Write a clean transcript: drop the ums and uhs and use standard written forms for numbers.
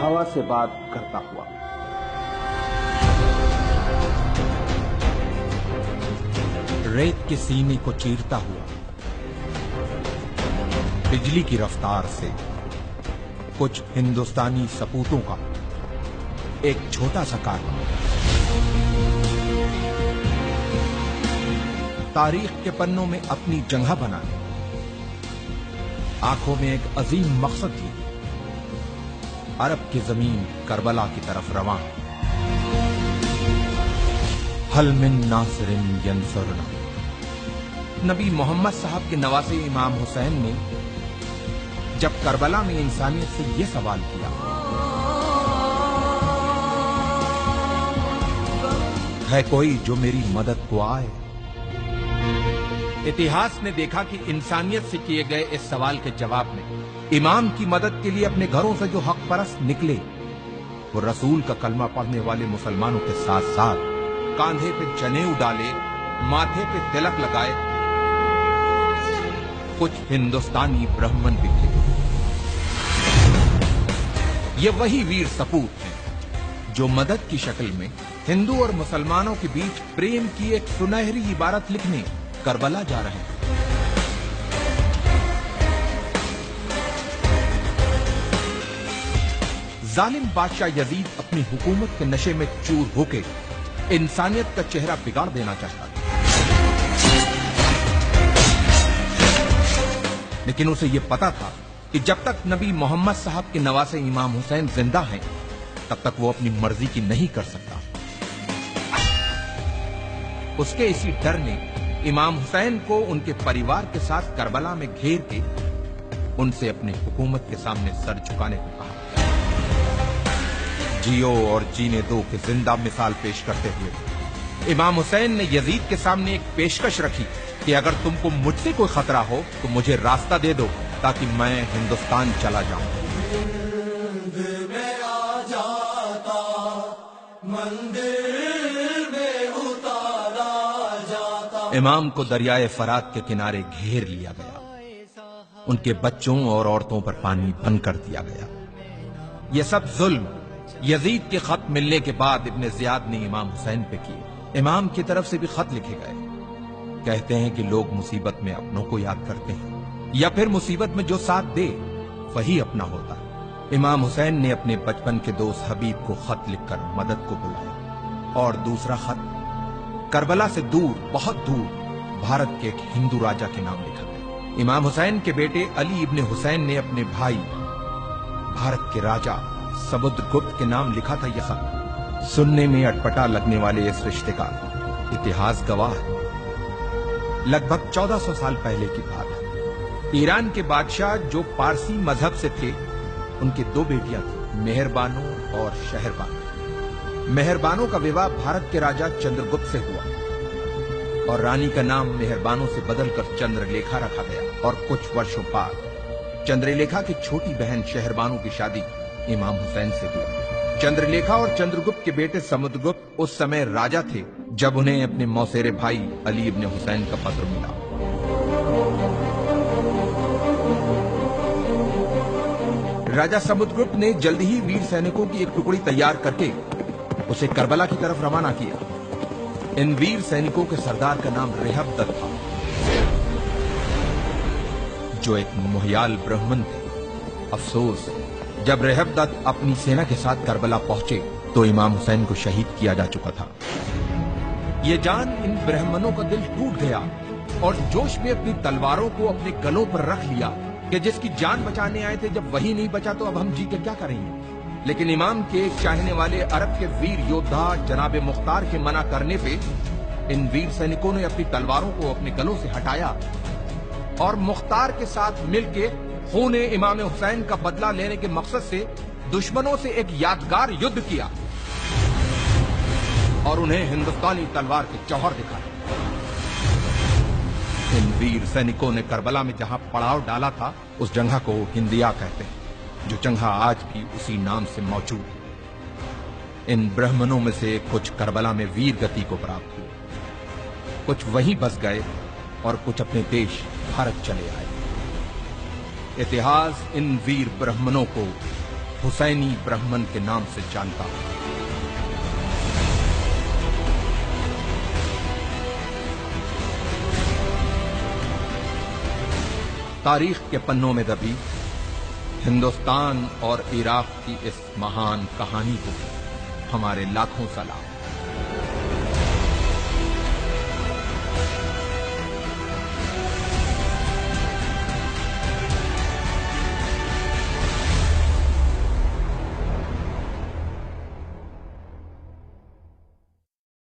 हवा से बात करता हुआ। रेत के सीने को चीरता हुआ, बिजली की रफ्तार से कुछ हिंदुस्तानी सपूतों का एक छोटा सा कारवां तारीख के पन्नों में अपनी जगह बनाने, आंखों में एक अजीम मकसद लिए अरब की जमीन करबला की तरफ रवां। हल मिन नासिरिन यंसुरना। नबी मोहम्मद साहब के नवासे इमाम हुसैन ने जब करबला में इंसानियत से यह सवाल किया, है कोई जो मेरी मदद को आए? इतिहास ने देखा कि इंसानियत से किए गए इस सवाल के जवाब में इमाम की मदद के लिए अपने घरों से जो हक परस्त निकले, वो रसूल का कलमा पढ़ने वाले मुसलमानों के साथ साथ कांधे पे जनेऊ डाले, माथे पे तिलक लगाए कुछ हिंदुस्तानी ब्राह्मण भी थे। ये वही वीर सपूत हैं जो मदद की शक्ल में हिंदू और मुसलमानों के बीच प्रेम की एक सुनहरी इबारत लिखने करबला जा रहे हैं। जालिम बादशाह यजीद अपनी हुकूमत के नशे में चूर होके इंसानियत का चेहरा बिगाड़ देना चाहता था, लेकिन उसे यह पता था कि जब तक नबी मोहम्मद साहब के नवासे इमाम हुसैन जिंदा हैं, तब तक वो अपनी मर्जी की नहीं कर सकता। उसके इसी डर ने इमाम हुसैन को उनके परिवार के साथ करबला में घेर के उनसे अपनी हुकूमत के सामने सर झुकाने को कहा। जियो और जीने दो की जिंदा मिसाल पेश करते हुए इमाम हुसैन ने यजीद के सामने एक पेशकश रखी कि अगर तुमको मुझसे कोई खतरा हो तो मुझे रास्ता दे दो ताकि मैं हिंदुस्तान चला जाऊं। इमाम को दरियाए फरात के किनारे घेर लिया गया, उनके बच्चों और औरतों पर पानी बंद कर दिया गया। यह सब जुल्म यजीद के खत मिलने के बाद इब्ने जियाद ने इमाम हुसैन पे किए। इमाम की तरफ से भी खत लिखे गए। कहते हैं कि लोग मुसीबत में अपनों को याद करते हैं या फिर मुसीबत में जो साथ दे वही अपना होता है। इमाम हुसैन ने अपने बचपन के दोस्त हबीब को खत लिखकर मदद को बुलाया और दूसरा खत करबला से दूर, बहुत दूर भारत के एक हिंदू राजा के नाम लिखा गया। इमाम हुसैन के बेटे अली इब्ने हुसैन ने अपने भाई भारत के राजा समुद्रगुप्त के नाम लिखा था यह खत। सुनने में अटपटा लगने वाले इस रिश्ते का इतिहास गवाह है। लगभग 1400 साल पहले की बात है। ईरान के बादशाह जो पारसी मजहब से थे, उनकी दो बेटियां थी, मेहरबानो और शहरबानो। मेहरबानो का विवाह भारत के राजा चंद्रगुप्त से हुआ और रानी का नाम मेहरबानो से बदलकर चंद्रलेखा रखा गया। और कुछ वर्षों बाद चंद्रलेखा की छोटी बहन शहरबानो की शादी इमाम हुसैन से हुई। चंद्रलेखा और चंद्रगुप्त के बेटे समुद्रगुप्त उस समय राजा थे जब उन्हें अपने मौसेरे भाई अली इब्ने हुसैन का पत्र मिला। राजा समुद्रगुप्त ने जल्द ही वीर सैनिकों की एक टुकड़ी तैयार करके उसे करबला की तरफ रवाना किया। इन वीर सैनिकों के सरदार का नाम रेहबदत था, जो एक मोहयाल ब्राह्मण थे। अफसोस, जब रेहबदत अपनी सेना के साथ करबला पहुंचे तो इमाम हुसैन को शहीद किया जा चुका था। ये जान इन ब्राह्मणों का दिल टूट गया और जोश में अपनी तलवारों को अपने गलों पर रख लिया कि जिसकी जान बचाने आए थे, जब वही नहीं बचा तो अब हम जी के क्या करेंगे। लेकिन इमाम के चाहने वाले अरब के वीर योद्धा जनाबे मुख्तार के मना करने पे इन वीर सैनिकों ने अपनी तलवारों को अपने गलों से हटाया और मुख्तार के साथ मिलकर खूने इमाम हुसैन का बदला लेने के मकसद से दुश्मनों से एक यादगार युद्ध किया और उन्हें हिंदुस्तानी तलवार के जौहर दिखाया। इन वीर सैनिकों ने करबला में जहां पड़ाव डाला था, उस जगह को हिंदिया कहते हैं, जो जगह आज भी उसी नाम से मौजूद है। इन ब्राह्मणों में से कुछ करबला में वीर गति को प्राप्त हुए, कुछ वहीं बस गए और कुछ अपने देश भारत चले आए। इतिहास इन वीर ब्राह्मणों को हुसैनी ब्राह्मण के नाम से जानता हूं। तारीख के पन्नों में दबी हिंदुस्तान और इराक की इस महान कहानी को हमारे लाखों सलाम।